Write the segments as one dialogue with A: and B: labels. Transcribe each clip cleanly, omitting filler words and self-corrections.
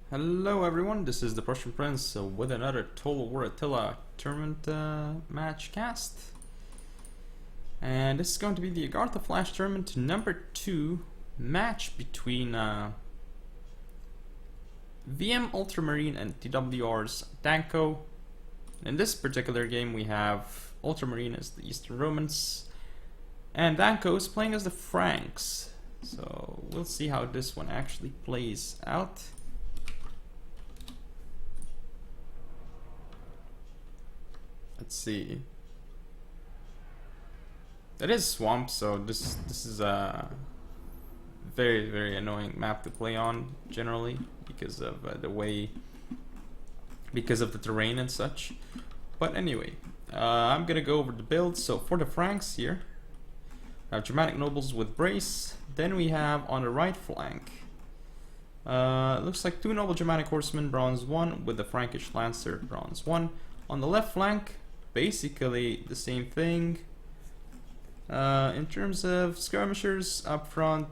A: Hello everyone, this is the Prussian Prince with another Total War Attila tournament match cast. And this is going to be the Agartha Flash Tournament number 2 match between VM Ultramarine and TWR's Danko. In this particular game we have Ultramarine as the Eastern Romans and Danko is playing as the Franks. So we'll see how this one actually plays out. Let's see. It is swamp, so this is a very annoying map to play on generally because of because of the terrain and such. But anyway, I'm gonna go over the build. So for the Franks here, I have Germanic nobles with brace. Then we have on the right flank, looks like 2 noble Germanic horsemen, bronze 1, with the Frankish lancer, bronze 1. On the left flank, basically the same thing. In terms of skirmishers up front,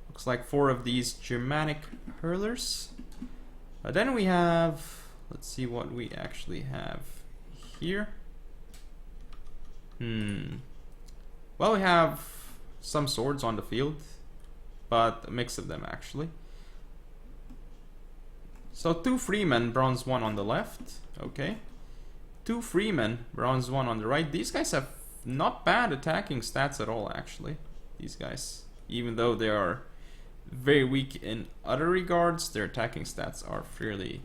A: looks like 4 of these Germanic hurlers. Then we have, let's see what we actually have here. Well, we have some swords on the field, but a mix of them actually. So 2 freemen, bronze 1 on the left, okay. 2 freemen, bronze 1 on the right. These guys have not bad attacking stats at all, actually. These guys, even though they are very weak in other regards, their attacking stats are fairly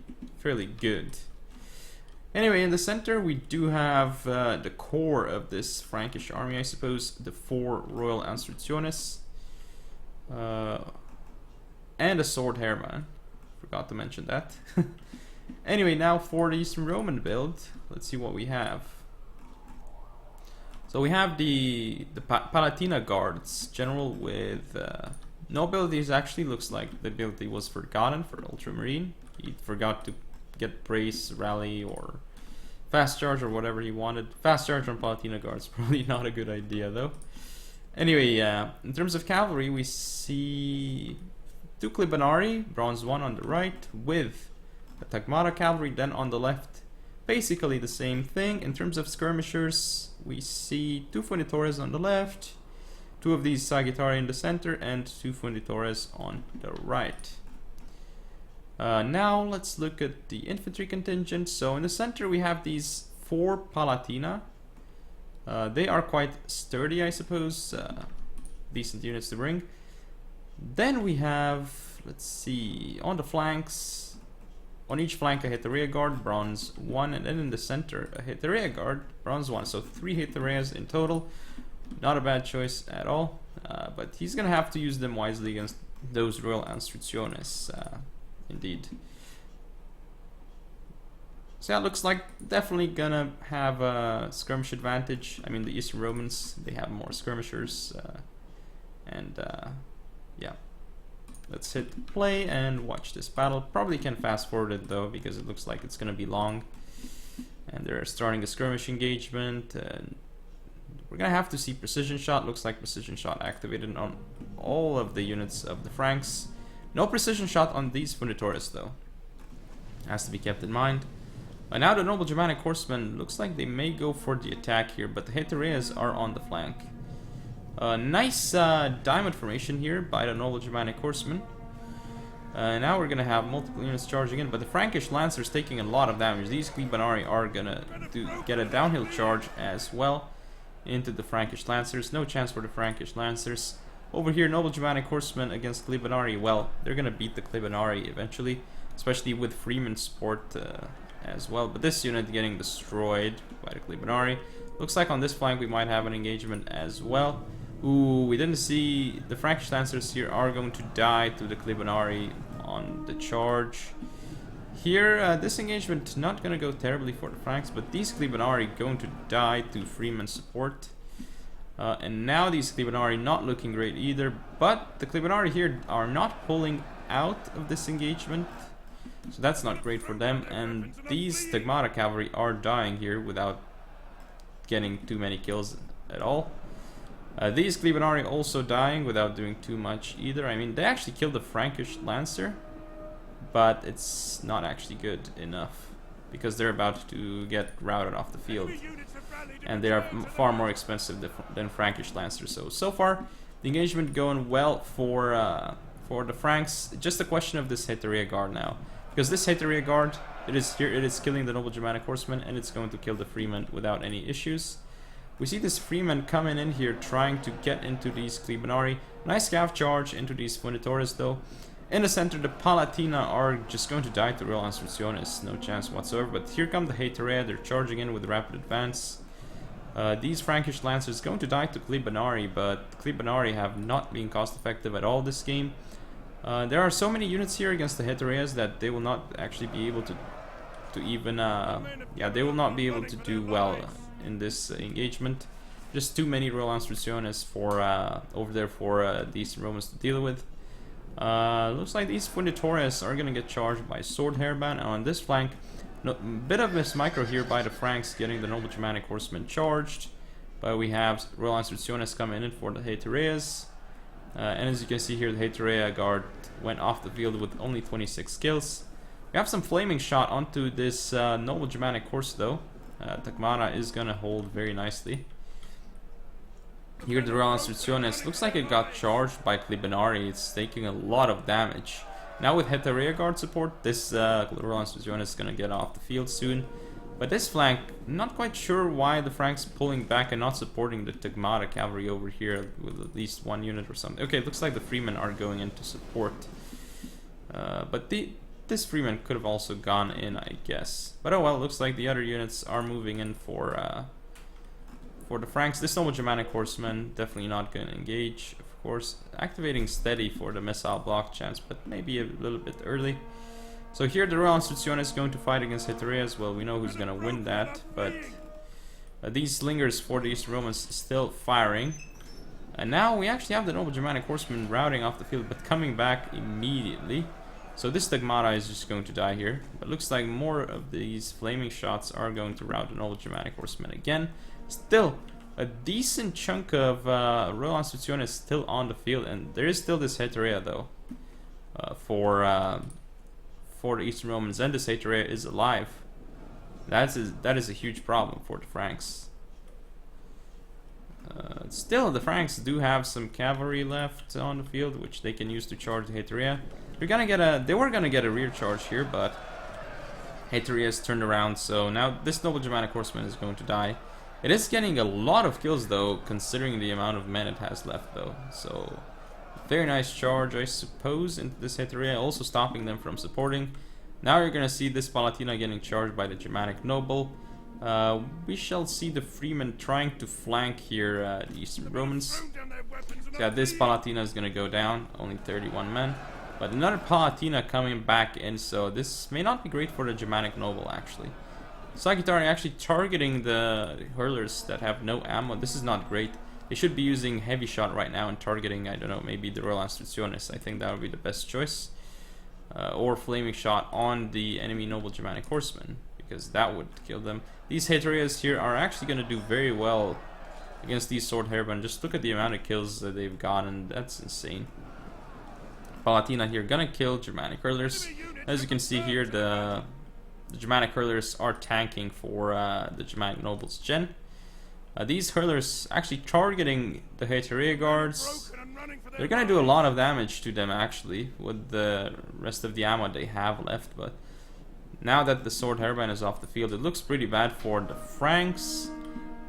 A: good. Anyway, in the center we do have the core of this Frankish army, I suppose, the 4 Royal Instrucciones, and a sword hairman. Forgot to mention that. Anyway, now for the Eastern Roman build, let's see what we have. So we have the Palatina guards, general with no abilities. Actually looks like the ability was forgotten for Ultramarine. He forgot to get brace, rally, or fast charge, or whatever he wanted. Fast charge on Palatina guards, probably not a good idea though. Anyway, in terms of cavalry, we see 2 Klibanari, bronze 1 on the right, with a Tagmata cavalry. Then on the left, basically the same thing. In terms of skirmishers, we see 2 Funditores on the left, 2 of these Sagittari in the center, and 2 Funditores on the right. Now let's look at the infantry contingent. So in the center we have these 4 Palatina. They are quite sturdy, I suppose, decent units to bring. Then we have, let's see, on the flanks, on each flank a Hetaria guard, bronze 1, and then in the center a Hetaria guard, bronze 1. So 3 Hetarias in total. Not a bad choice at all, but he's gonna have to use them wisely against those Royal Instrucciones, indeed. So yeah, looks like definitely gonna have a skirmish advantage. I mean, the Eastern Romans, they have more skirmishers, yeah. Let's hit play and watch this battle. Probably can fast forward it though, because it looks like it's gonna be long. And they're starting a skirmish engagement. And we're gonna have to see precision shot. Looks like precision shot activated on all of the units of the Franks. No precision shot on these Funditores though. Has to be kept in mind. Now the noble Germanic horsemen, looks like they may go for the attack here, but the Hetarias are on the flank. Nice diamond formation here by the noble Germanic horsemen. Now we're gonna have multiple units charging in, but the Frankish lancers taking a lot of damage. These Klibanari are gonna get a downhill charge as well into the Frankish lancers. No chance for the Frankish lancers. Over here, noble Germanic horsemen against Klibanari. Well, they're gonna beat the Klibanari eventually, especially with Freeman support as well. But this unit getting destroyed by the Klibanari. Looks like on this flank we might have an engagement as well. Ooh, we didn't see the Frankish lancers here are going to die to the Klibanari on the charge. Here, this engagement not going to go terribly for the Franks, but these Klibanari going to die to Freeman support. And now these Klibanari not looking great either, but the Klibanari here are not pulling out of this engagement. So that's not great for them, and these Tagmata cavalry are dying here without getting too many kills at all. These Klibanari also dying without doing too much either. I mean, they actually killed the Frankish Lancer, but it's not actually good enough because they're about to get routed off the field, and they are far more expensive than Frankish Lancers. So far, the engagement going well for the Franks. Just a question of this Heteria Guard now, because this Heteria Guard, it is killing the Noble Germanic Horsemen, and it's going to kill the Freemen without any issues. We see this Freeman coming in here trying to get into these Clibanarii. Nice scav charge into these Funditores though. In the center, the Palatina are just going to die to Royal Instrucciones, no chance whatsoever. But here come the Heterea, they're charging in with rapid advance. These Frankish Lancers going to die to Clibanarii, but Clibanarii have not been cost effective at all this game. There are so many units here against the Hetereas that they will not actually be able to even, they will not be able to do well in this engagement. Just too many Royal Instrucciones for over there for these Romans to deal with. Looks like these Funditores are gonna get charged by Sword Hairband. On this flank, bit of this micro here by the Franks getting the Noble Germanic Horsemen charged, but we have Royal Instrucciones coming in for the Hetereas. And as you can see here, the Heterea Guard went off the field with only 26 kills. We have some flaming shot onto this Noble Germanic Horse though. Tagmara is gonna hold very nicely. Here the Royal Instrucciones looks like it got charged by Clibanarii. It's taking a lot of damage. Now with Heterea Guard support, this Royal Instrucciones is gonna get off the field soon. But this flank, not quite sure why the Franks pulling back and not supporting the Tagmara cavalry over here with at least one unit or something. Okay, it looks like the Freemen are going in to support. But this Freeman could have also gone in, I guess. But oh well, it looks like the other units are moving in for the Franks. This Noble Germanic Horseman definitely not going to engage, of course. Activating Steady for the missile block chance, but maybe a little bit early. So here the Royal Instrucciones is going to fight against Hetereas. Well, we know who's going to win that, but these slingers for these Romans still firing. And now we actually have the Noble Germanic Horseman routing off the field, but coming back immediately. So this Tagmara is just going to die here. But looks like more of these flaming shots are going to rout the Noble Germanic Horsemen again. Still, a decent chunk of Royal Instrucciones still on the field, and there is still this Heterea though for the Eastern Romans, and this Heterea is alive. That is a huge problem for the Franks. Still, the Franks do have some cavalry left on the field, which they can use to charge the Heterea. They were gonna get a rear charge here, but Heterea's turned around, so now this Noble Germanic Horseman is going to die. It is getting a lot of kills though, considering the amount of men it has left though. So very nice charge, I suppose, into this Heterea, also stopping them from supporting. Now you're gonna see this Palatina getting charged by the Germanic Noble. We shall see the Freemen trying to flank here the Eastern Romans. So yeah, this Palatina is gonna go down, only 31 men. But another Palatina coming back in, so this may not be great for the Germanic Noble actually. Sagittari actually targeting the hurlers that have no ammo. This is not great. They should be using heavy shot right now and targeting, I don't know, maybe the Royal Instrucciones. I think that would be the best choice. Or flaming shot on the enemy Noble Germanic Horsemen, because that would kill them. These Hetereas here are actually going to do very well against these Sword Hairband. Just look at the amount of kills that they've gotten. That's insane. Palatina here gonna kill Germanic hurlers. As you can see here, the Germanic hurlers are tanking for the Germanic Nobles Gen. These hurlers actually targeting the Heterea guards. They're gonna do a lot of damage to them actually with the rest of the ammo they have left, but now that the Sword Hairband is off the field, it looks pretty bad for the Franks.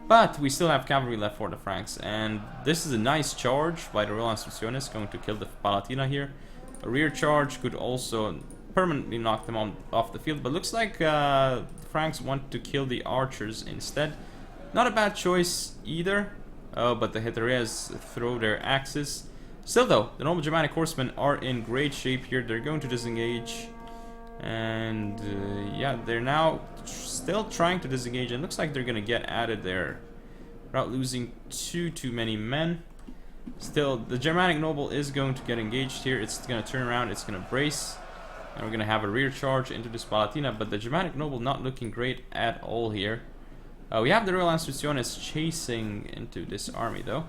A: But we still have cavalry left for the Franks, and this is a nice charge by the Royal Instrucciones, going to kill the Palatina here. A rear charge could also permanently knock them off the field, but looks like the Franks want to kill the archers instead. Not a bad choice either, but the Hetereas throw their axes. Still though, the Noble Germanic Horsemen are in great shape here. They're going to disengage, and yeah, they're now still trying to disengage, and looks like they're gonna get added there without losing too many men. Still, the Germanic Noble is going to get engaged here. It's gonna turn around, it's gonna brace, and we're gonna have a rear charge into this Palatina, but the Germanic Noble not looking great at all here. We have the Royal Instrucciones chasing into this army though,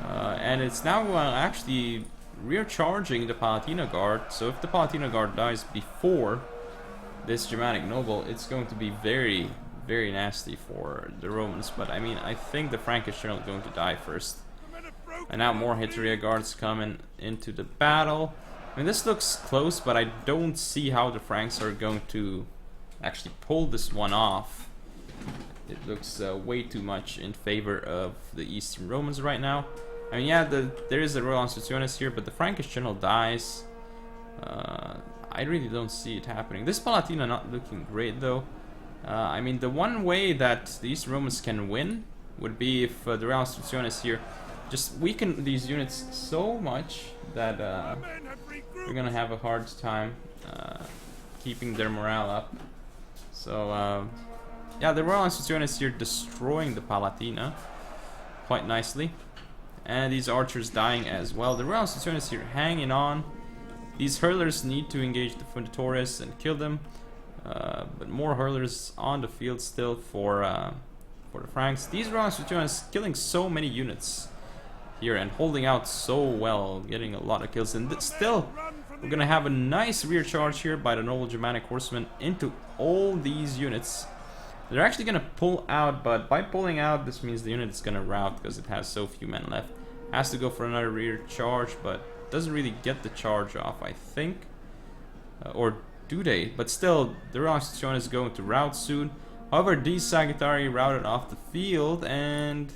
A: and it's now actually rear charging the Palatina Guard. So if the Palatina Guard dies before this Germanic Noble, it's going to be very, very nasty for the Romans. But I mean, I think the Frankish General is going to die first. And now more Heteria Guards coming into the battle. I mean, this looks close, but I don't see how the Franks are going to actually pull this one off. It looks way too much in favor of the Eastern Romans right now. I mean, yeah, there is a Royal Institutionis here, but the Frankish General dies. I really don't see it happening. This Palatina not looking great, though. I mean, the one way that the Eastern Romans can win would be if the Royal Institutionis here just weaken these units so much that we're gonna have a hard time keeping their morale up. So, yeah, the Royal Institutionis here destroying the Palatina quite nicely. And these archers dying as well. The Royal Institutionis here hanging on. These hurlers need to engage the Funditores and kill them. But more hurlers on the field still for the Franks. These Royal Institutionis killing so many units here and holding out so well, getting a lot of kills. And still, we're gonna have a nice rear charge here by the Noble Germanic Horsemen into all these units. They're actually gonna pull out, but by pulling out, this means the unit is gonna rout because it has so few men left. Has to go for another rear charge, but doesn't really get the charge off, I think. Or do they? But still, the Royal Institution is going to rout soon. However, these Sagittari routed off the field, and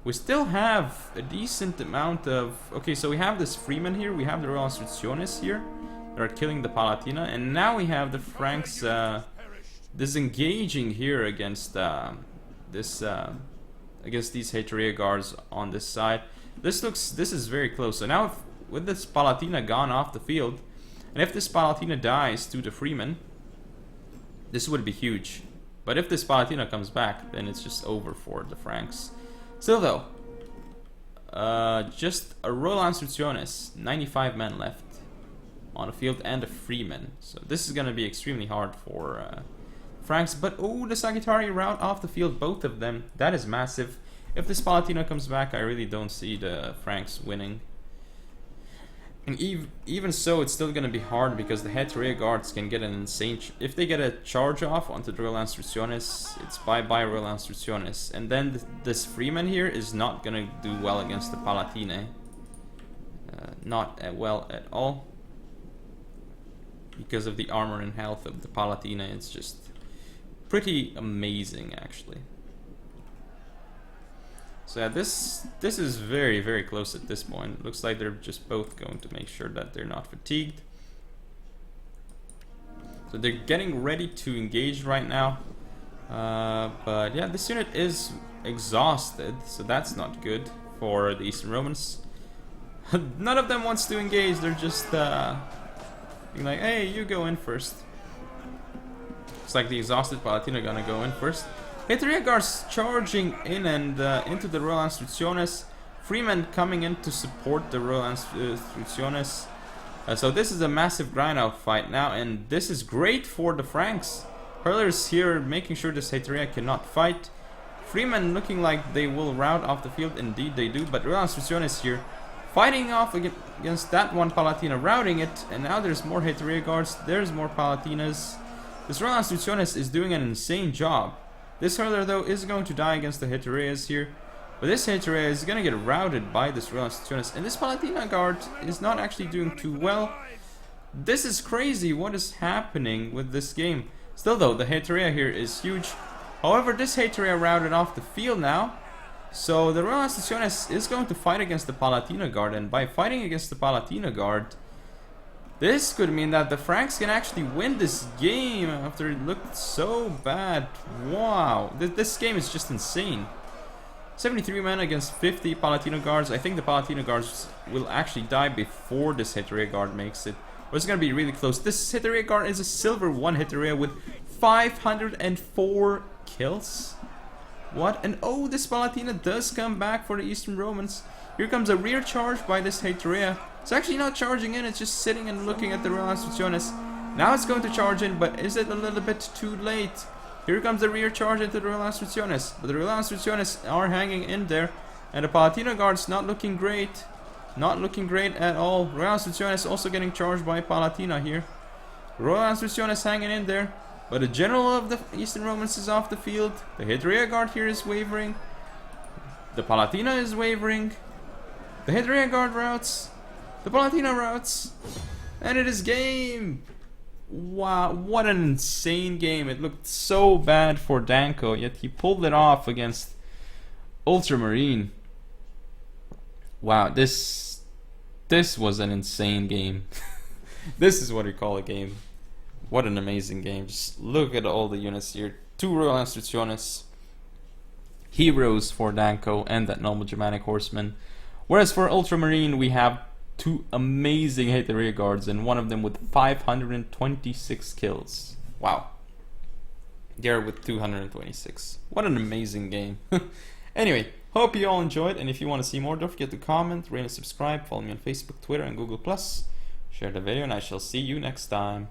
A: we still have a decent amount of... Okay, so we have this Freeman here, we have the Royal Institutionis here. They're killing the Palatina, and now we have the Franks disengaging here against against these Heteria Guards on this side. This is very close. So now with this Palatina gone off the field, and if this Palatina dies to the Freeman, this would be huge. But if this Palatina comes back, then it's just over for the Franks. Still though, just a Royal Institutionis, 95 men left on the field, and a Freeman. So this is gonna be extremely hard for Franks. But oh, the Sagittari rout off the field, both of them. That is massive. If this Palatina comes back, I really don't see the Franks winning. And even so, it's still gonna be hard because the Heteria Guards can get an insane... If they get a charge off onto the Royal Institutionis, it's bye-bye Royal Institutionis. And then this Freeman here is not gonna do well against the Palatine. Not well at all. Because of the armor and health of the Palatine, it's just pretty amazing, actually. So yeah, this is very, very close at this point. It looks like they're just both going to make sure that they're not fatigued. So they're getting ready to engage right now. But yeah, this unit is exhausted, so that's not good for the Eastern Romans. None of them wants to engage, they're just being like, hey, you go in first. Looks like the exhausted Palatina gonna go in first. Heteria Guards charging in and into the Royal Institutionis. Freeman coming in to support the Royal Institutionis. So this is a massive grind out fight now, and this is great for the Franks. Hurlers here making sure this Heteria cannot fight. Freeman looking like they will rout off the field, indeed they do, but Royal Institutionis here fighting off against that one Palatina, routing it, and now there's more Heteria Guards, there's more Palatinas. This Royal Institutionis is doing an insane job. This hurler though is going to die against the Heterias here, but this Heteria is going to get routed by this Royal Institutionis, and this Palatina Guard is not actually doing too well. This is crazy, what is happening with this game? Still though, the Heteria here is huge. However, this Heteria routed off the field now, so the Royal Institutionis is going to fight against the Palatina Guard, and by fighting against the Palatina Guard, this could mean that the Franks can actually win this game after it looked so bad. Wow, this game is just insane. 73 men against 50 Palatino Guards. I think the Palatino Guards will actually die before this Heteria Guard makes it. Or it's going to be really close. This Heteria Guard is a silver 1 Heteria with 504 kills. What? And oh, this Palatina does come back for the Eastern Romans. Here comes a rear charge by this Heteria. It's actually not charging in, it's just sitting and looking at the Royal Institutionis. Now it's going to charge in, but is it a little bit too late? Here comes the rear charge into the Royal Institutionis. But the Royal Institutionis are hanging in there, and the Palatino Guard's not looking great. Not looking great at all. Ro32 is also getting charged by Palatina here. Ro32 is hanging in there. But the general of the Eastern Romans is off the field. The hit rear guard here is wavering. The Palatina is wavering. The hit rear guard routes. The Palatina routes. And it is game! Wow, what an insane game. It looked so bad for Danko, yet he pulled it off against Ultramarine. Wow, this was an insane game. This is what you call a game. What an amazing game. Just look at all the units here. 2 Royal Instrucciones, heroes for Danko, and that normal Germanic horseman. Whereas for Ultramarine we have 2 amazing hit rear guards, and one of them with 526 kills. Wow. They're with 226. What an amazing game. Anyway, hope you all enjoyed, and if you want to see more, don't forget to comment, rate and subscribe, follow me on Facebook, Twitter and Google+. Share the video, and I shall see you next time.